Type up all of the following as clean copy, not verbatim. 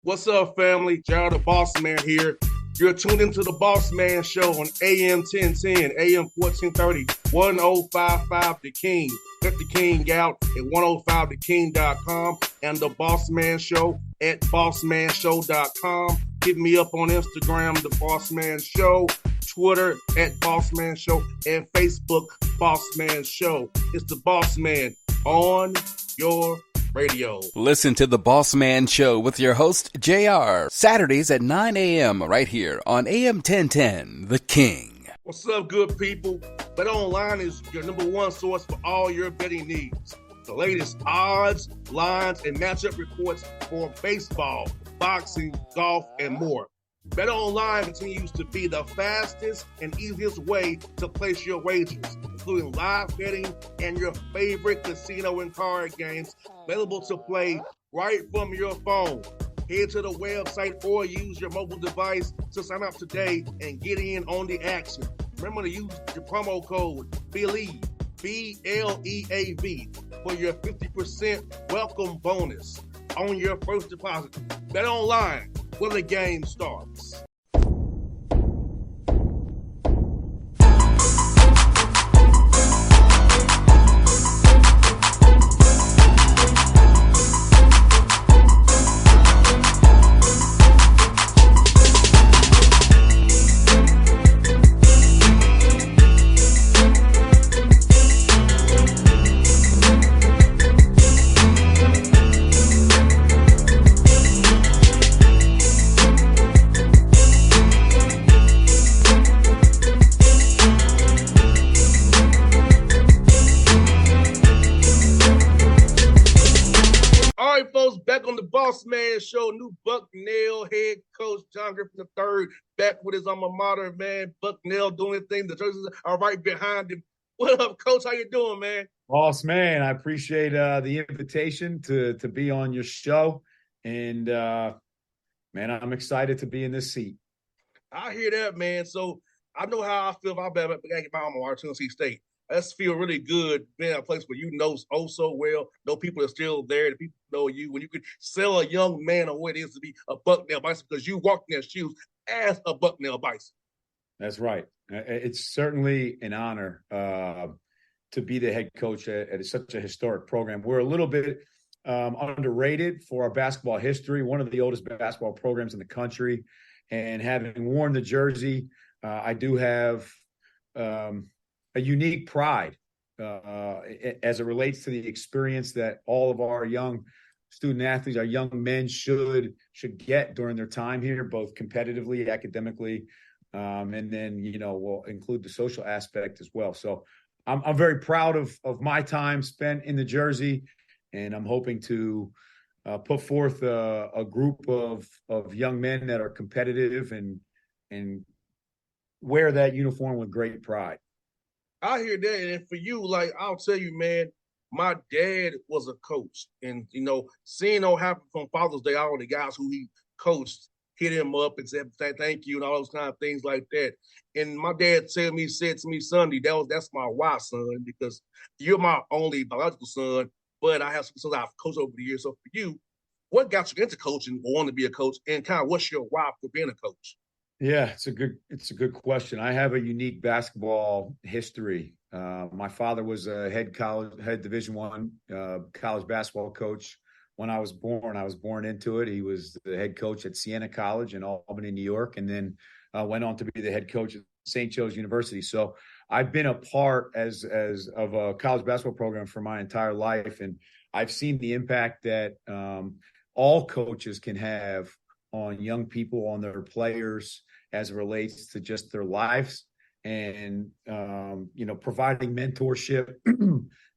What's up, family? Gerald the Bossman here. You're tuned into the Bossman Show on AM 1010, AM 1430, 1055 The King. Let the King out at 105theking.com and the Bossman Show at bossmanshow.com. Hit me up on Instagram, The Bossman Show, Twitter at Bossman Show, and Facebook, Bossman Show. It's the Bossman on your radio. Listen to the Bossman Show with your host, JR, Saturdays at 9 a.m. right here on AM 1010, The King. What's up, good people? BetOnline is your number one source for all your betting needs. The latest odds, lines, and matchup reports for baseball, boxing, golf, and more. BetOnline continues to be the fastest and easiest way to place your wagers, including live betting and your favorite casino and card games available to play right from your phone. Head to the website or use your mobile device to sign up today and get in on the action. Remember to use your promo code BELIEVE, BLEAV, for your 50% welcome bonus on your first deposit. BetOnline, where the game starts. Bossman Show, new Bucknell head coach John Griffin III back with his alma mater, man. Bucknell doing things. The jerseys are right behind him. What up, Coach? How you doing, man? Bossman, I appreciate the invitation to be on your show, and man, I'm excited to be in this seat. I hear that, man. So I know how I feel about my alma mater, Tennessee State. I just feel really good being in a place where you know oh so well, know people are still there, the people know you, when you can sell a young man on what it is to be a Bucknell Bison because you walked in their shoes as a Bucknell Bison. That's right. It's certainly an honor to be the head coach at such a historic program. We're a little bit underrated for our basketball history, one of the oldest basketball programs in the country. And having worn the jersey, I do have a unique pride as it relates to the experience that all of our young student athletes, our young men should get during their time here, both competitively, academically, and then, we'll include the social aspect as well. So I'm very proud of my time spent in the jersey, and I'm hoping to put forth a group of young men that are competitive and wear that uniform with great pride. I hear that, and for you, like, I'll tell you, man, my dad was a coach, and, seeing what happened from Father's Day, all the guys who he coached hit him up and said thank you and all those kind of things like that. And my dad said to me Sunday, that's my why, son, because you're my only biological son, but I have some sons I've coached over the years. So for you, what got you into coaching or wanting to be a coach, and kind of what's your why for being a coach? Yeah, it's a good question. I have a unique basketball history. My father was a head Division I college basketball coach. When I was born into it. He was the head coach at Siena College in Albany, New York, and then went on to be the head coach at St. Joe's University. So I've been a part of a college basketball program for my entire life, and I've seen the impact that all coaches can have on young people, on their players, as it relates to just their lives, and providing mentorship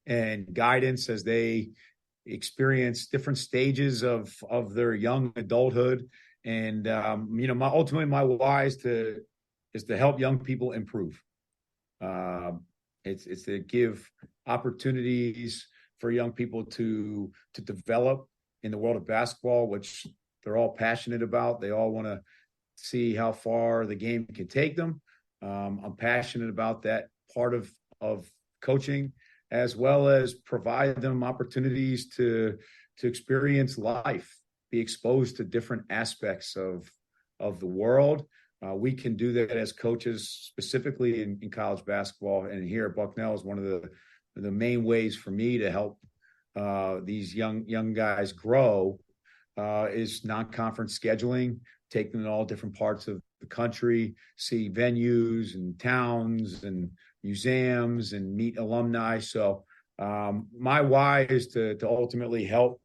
and guidance as they experience different stages of their young adulthood. And ultimately my why is to help young people improve. It's to give opportunities for young people to develop in the world of basketball, which they're all passionate about. They all want to see how far the game can take them. I'm passionate about that part of coaching, as well as provide them opportunities to experience life be exposed to different aspects of the world. We can do that as coaches, specifically in college basketball, and here at Bucknell is one of the main ways for me to help these young guys grow is non-conference scheduling, take them to all different parts of the country, see venues and towns and museums and meet alumni. So my why is to ultimately help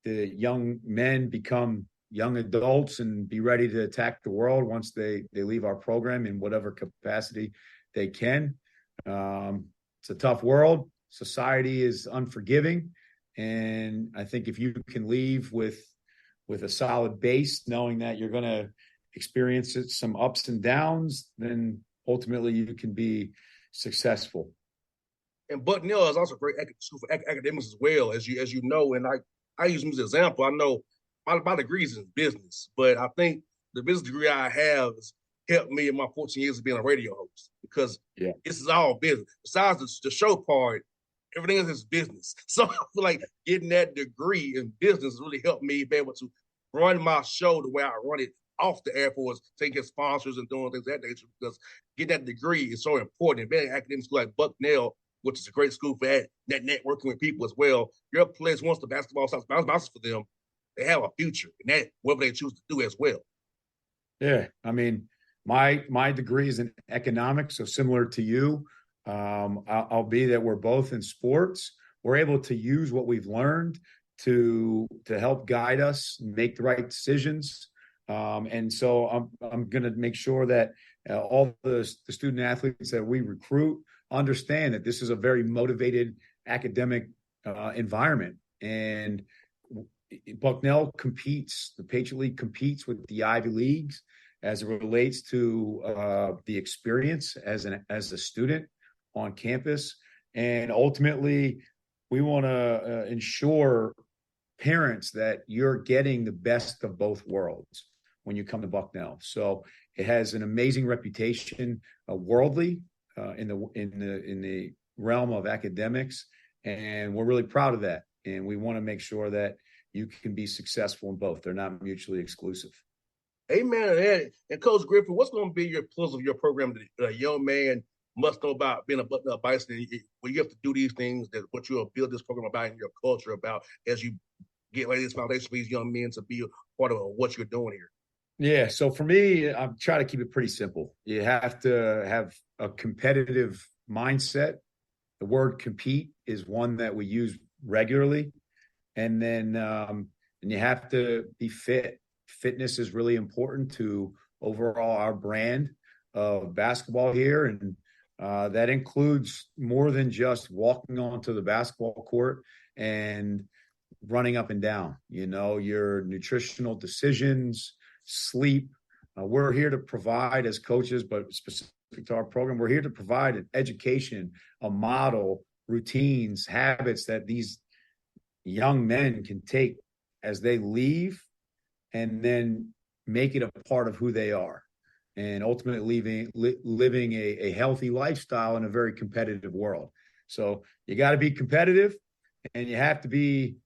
the young men become young adults and be ready to attack the world once they leave our program in whatever capacity they can. It's a tough world. Society is unforgiving. And I think if you can leave with a solid base, knowing that you're going to experience some ups and downs, then ultimately you can be successful. And Bucknell is also a great school for academics as well, as you know. And I use them as an example. I know my degree is in business, but I think the business degree I have has helped me in my 14 years of being a radio host, because this is all business. Besides the show part, everything else is business. So I feel like getting that degree in business really helped me be able to run my show the way I run it off the air, for taking sponsors and doing things of that nature, because getting that degree is so important. And being an academic school like Bucknell, which is a great school for that networking with people as well, your players, once the basketball starts bouncing for them, they have a future in that, whatever they choose to do as well. Yeah, I mean, my degree is in economics, so similar to you. I'll be that we're both in sports. We're able to use what we've learned to help guide us, make the right decisions. And so I'm going to make sure that all the student athletes that we recruit understand that this is a very motivated academic environment. And Bucknell competes, the Patriot League competes with the Ivy Leagues as it relates to the experience as a student on campus. And ultimately, we want to ensure parents that you're getting the best of both worlds when you come to Bucknell. So it has an amazing reputation worldly in the realm of academics, and we're really proud of that. And we want to make sure that you can be successful in both. They're not mutually exclusive. Amen. And Coach Griffin, what's going to be your plus of your program that a young man must know about being a Bucknell Bison, when you have to do these things, that what you'll build this program about and your culture about as you get like this foundation for these young men to be a part of what you're doing here? Yeah. So for me, I'm trying to keep it pretty simple. You have to have a competitive mindset. The word compete is one that we use regularly. And then and you have to be fit. Fitness is really important to overall our brand of basketball here. And that includes more than just walking onto the basketball court and running up and down, your nutritional decisions, sleep. We're here to provide as coaches, but specific to our program, we're here to provide an education, a model, routines, habits that these young men can take as they leave and then make it a part of who they are, and ultimately living a healthy lifestyle in a very competitive world. So you got to be competitive and you have to be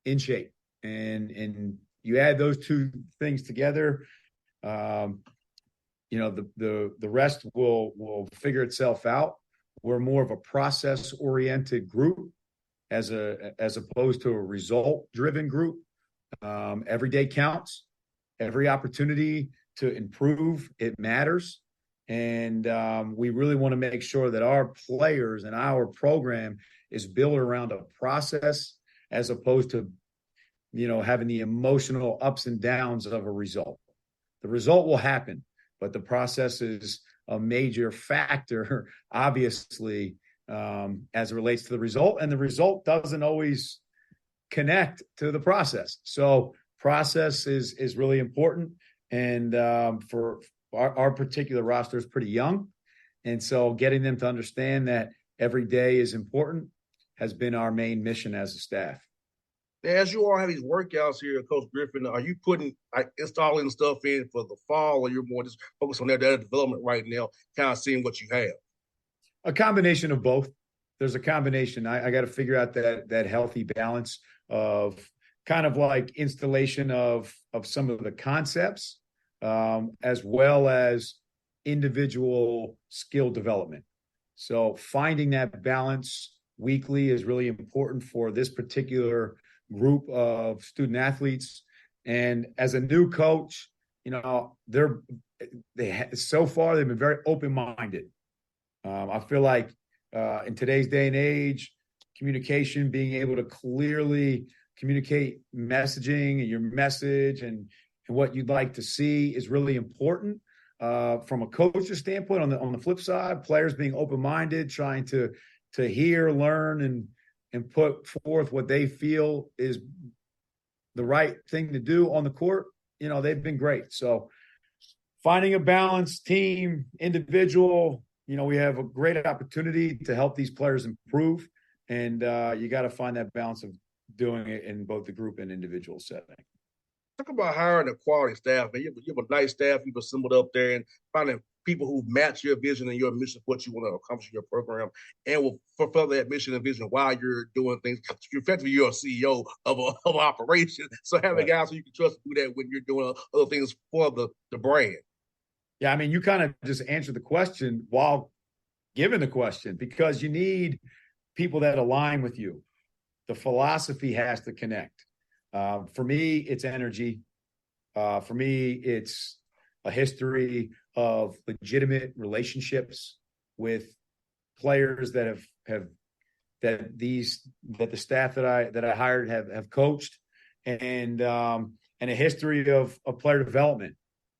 in shape, and you add those two things together, the rest will figure itself out. We're more of a process oriented group as opposed to a result driven group. Every day counts. Every opportunity to improve, it matters. And we really want to make sure that our players and our program is built around a process as opposed to, having the emotional ups and downs of a result. The result will happen, but the process is a major factor, obviously, as it relates to the result. And the result doesn't always connect to the process. So process is really important. And for our particular roster is pretty young. And so getting them to understand that every day is important has been our main mission as a staff. As you all have these workouts here, Coach Griffin, are you installing stuff in for the fall, or you're more just focused on their development right now, kind of seeing what you have? A combination of both. There's a combination. I got to figure out that healthy balance of kind of like installation of some of the concepts, as well as individual skill development. So finding that balance weekly is really important for this particular group of student athletes. And as a new coach, so far they've been very open-minded. I feel like in today's day and age, communication, being able to clearly communicate messaging and your message and what you'd like to see is really important. From a coach's standpoint, on the flip side, players being open-minded, trying to hear, learn, and put forth what they feel is the right thing to do on the court, they've been great. So finding a balanced team, individual, we have a great opportunity to help these players improve. And you got to find that balance of doing it in both the group and individual setting. Talk about hiring a quality staff, man. You have a nice staff you've assembled up there, and finding people who match your vision and your mission, what you want to accomplish in your program, and will fulfill that mission and vision while you're doing things. Effectively, you're a CEO of an operation, so having guys who you can trust to do that when you're doing other things for the brand. Yeah, I mean, you kind of just answered the question while giving the question, because you need people that align with you. The philosophy has to connect. For me, it's energy. For me, it's a history of legitimate relationships with players that the staff that I hired have coached, and a history of player development.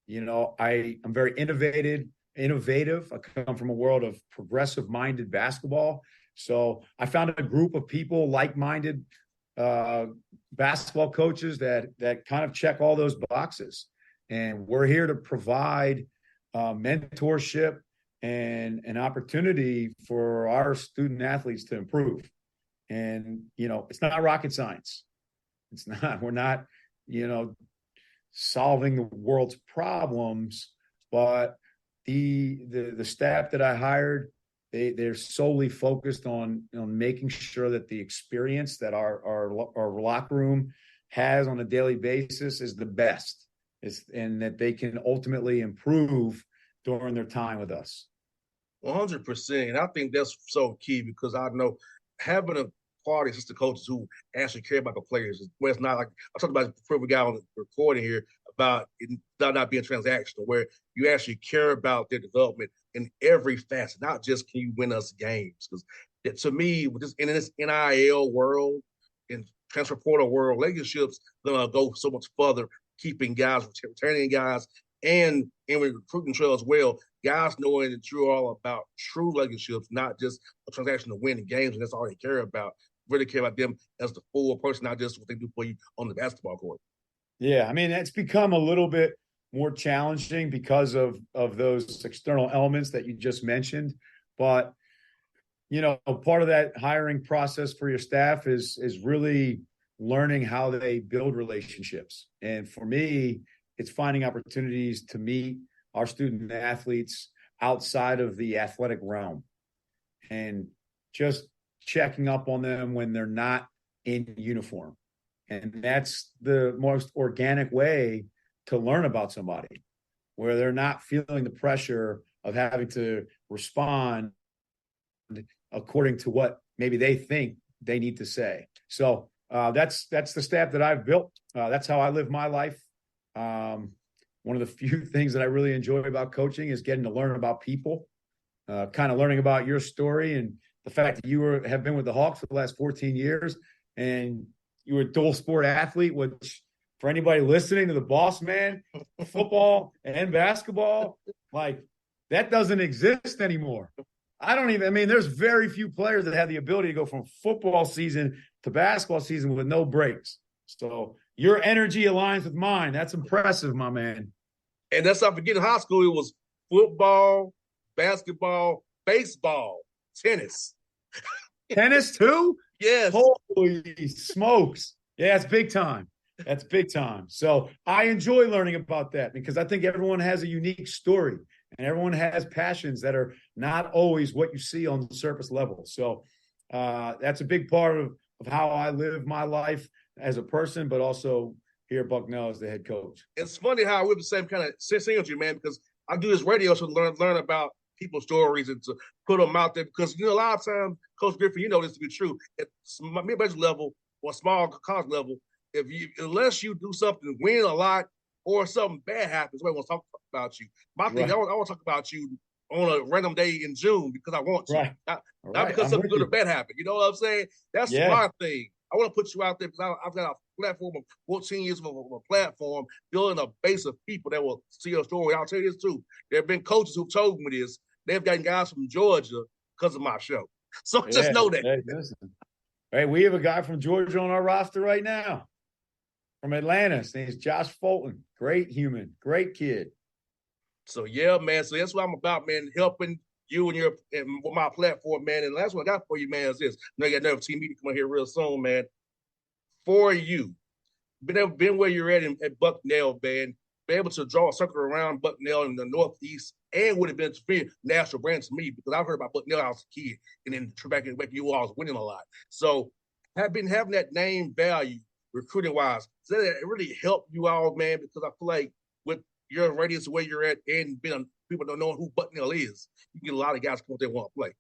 I'm very innovative. I come from a world of progressive-minded basketball. So I found a group of people, like-minded basketball coaches that kind of check all those boxes. And we're here to provide mentorship and an opportunity for our student athletes to improve. And, it's not rocket science. It's not, we're not, solving the world's problems, but the staff that I hired, they're solely focused on making sure that the experience that our locker room has on a daily basis is the best, and that they can ultimately improve during their time with us. 100%. And I think that's so key, because I know having a quality assistant coaches who actually care about the players, where it's not like I talked about before we got on the recording here about it not being transactional, where you actually care about their development in every facet, not just can you win us games. Because to me, in this NIL world, in transfer portal world, relationships go so much further, keeping guys, retaining guys, and in recruiting trail as well. Guys knowing that you're all about true relationships, not just a transaction to win games, and that's all they care about. Really care about them as the full person, not just what they do for you on the basketball court. Yeah, I mean, it's become a little bit more challenging because of those external elements that you just mentioned. But, part of that hiring process for your staff is really learning how they build relationships. And for me, it's finding opportunities to meet our student athletes outside of the athletic realm and just checking up on them when they're not in uniform. And that's the most organic way to learn about somebody, where they're not feeling the pressure of having to respond according to what maybe they think they need to say. So that's the staff that I've built. That's how I live my life. One of the few things that I really enjoy about coaching is getting to learn about people, kind of learning about your story and the fact that you have been with the Hawks for the last 14 years and you were a dual sport athlete, which for anybody listening to the Bossman, football and basketball, like that doesn't exist anymore. There's very few players that have the ability to go from football season to basketball season with no breaks. So your energy aligns with mine. That's impressive, my man. And that's not forgetting high school. It was football, basketball, baseball, tennis. Tennis too? Yes. Holy smokes. Yeah, it's big time. That's big time. So I enjoy learning about that because I think everyone has a unique story and everyone has passions that are not always what you see on the surface level. So that's a big part of how I live my life. as a person, but also here at Bucknell as the head coach. It's funny how we're the same kind of synergy, man, because I do this radio show to learn about people's stories and to put them out there because, a lot of times, Coach Griffin, you know this to be true, at mid-major level or small college level, unless you do something, win a lot, or something bad happens, we want to talk about you. My thing, right. I want to talk about you on a random day in June because I want to. Right. Not because something good or bad happened. You know what I'm saying? That's my thing. I want to put you out there because I've got a platform of 14 years of a platform, building a base of people that will see your story. I'll tell you this too. There have been coaches who've told me this. They've gotten guys from Georgia because of my show. So just know that. Hey, we have a guy from Georgia on our roster right now. From Atlanta. His name's Josh Fulton. Great human. Great kid. So, yeah, man. So that's what I'm about, man, helping you and my platform, man. And the last one I got for you, man, is this. I got another team meeting coming here real soon, man. For you. Been where you're at Bucknell, man. Be able to draw a circle around Bucknell in the Northeast and would have been a national brand to me because I've heard about Bucknell when I was a kid. And then back you all was winning a lot. So, I've been having that name value recruiting wise, so that it really helped you all, man, because I feel like with your radius where you're at and people don't know who Bucknell is, you get a lot of guys come up there want to play.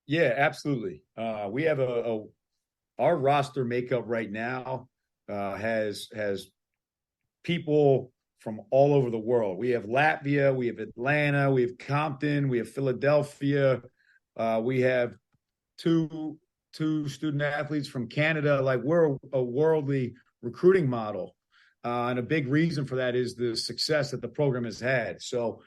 Yeah, absolutely. We have our roster makeup right now has people from all over the world. We have Latvia, we have Atlanta, we have Compton, we have Philadelphia, we have two student athletes from Canada. Like, we're a worldly recruiting model. And a big reason for that is the success that the program has had. So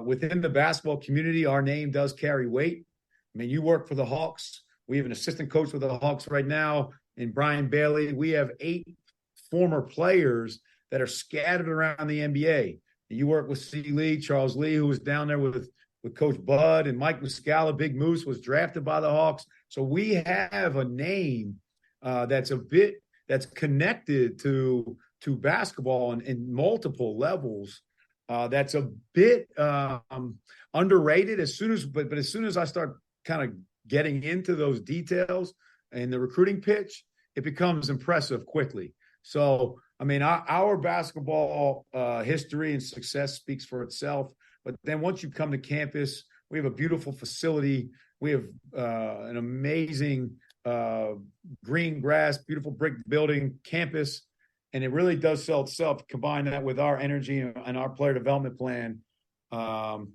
within the basketball community, our name does carry weight. I mean, you work for the Hawks. We have an assistant coach with the Hawks right now in Brian Bailey. We have 8 former players that are scattered around the NBA. You work with C. Lee, Charles Lee, who was down there with Coach Bud, and Mike Muscala. Big Moose was drafted by the Hawks. So we have a name that's connected to basketball in multiple levels. That's a bit underrated. As soon as I start kind of getting into those details and the recruiting pitch, it becomes impressive quickly. So, I mean, our basketball history and success speaks for itself. But then once you come to campus, we have a beautiful facility. We have an amazing green grass, beautiful brick building campus. And it really does sell itself. Combine that with our energy and our player development plan. And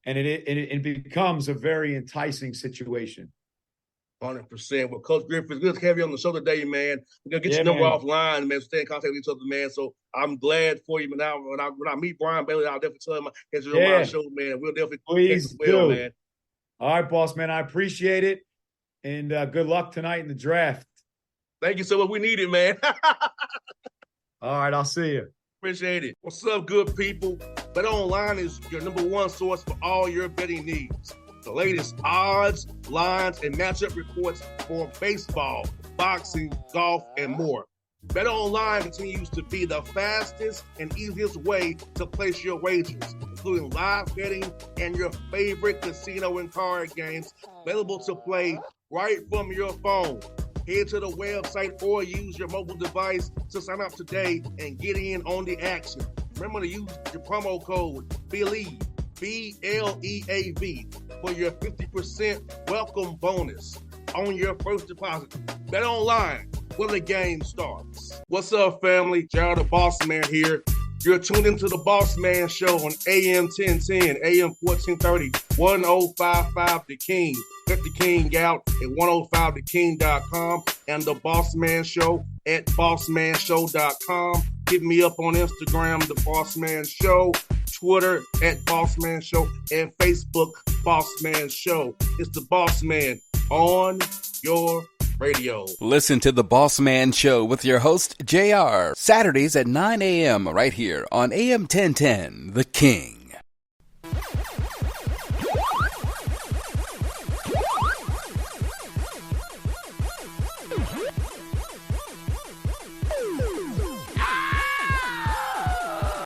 it becomes a very enticing situation. 100%. Well, Coach Griffin, it's good to have you on the show today, man. We're going to get your number offline, man. Stay in contact with each other, man. So I'm glad for you. But now, when I meet Brian Bailey, I'll definitely tell him it's on my show, man. We'll definitely please do, man. All right, boss, man. I appreciate it. And good luck tonight in the draft. Thank you so much. We need it, man. All right, I'll see you. Appreciate it. What's up, good people? Bet Online is your number one source for all your betting needs. The latest odds, lines, and matchup reports for baseball, boxing, golf, and more. Bet Online continues to be the fastest and easiest way to place your wagers, including live betting and your favorite casino and card games available to play right from your phone. Head to the website or use your mobile device to sign up today and get in on the action. Remember to use your promo code BELIEVE, BLEAV, for your 50% welcome bonus on your first deposit. Bet Online, where the game starts. What's up, family? Jared the Bossman here. You're tuned into the Bossman Show on AM 1010, AM 1430, 1055 The King. Get The King out at 105theking.com and the Bossman Show at bossmanshow.com. Hit me up on Instagram, The Bossman Show, Twitter at Bossman Show, and Facebook, Bossman Show. It's the Bossman on your radio. Listen to the Bossman Show with your host, JR, Saturdays at 9 a.m. right here on AM 1010, The King.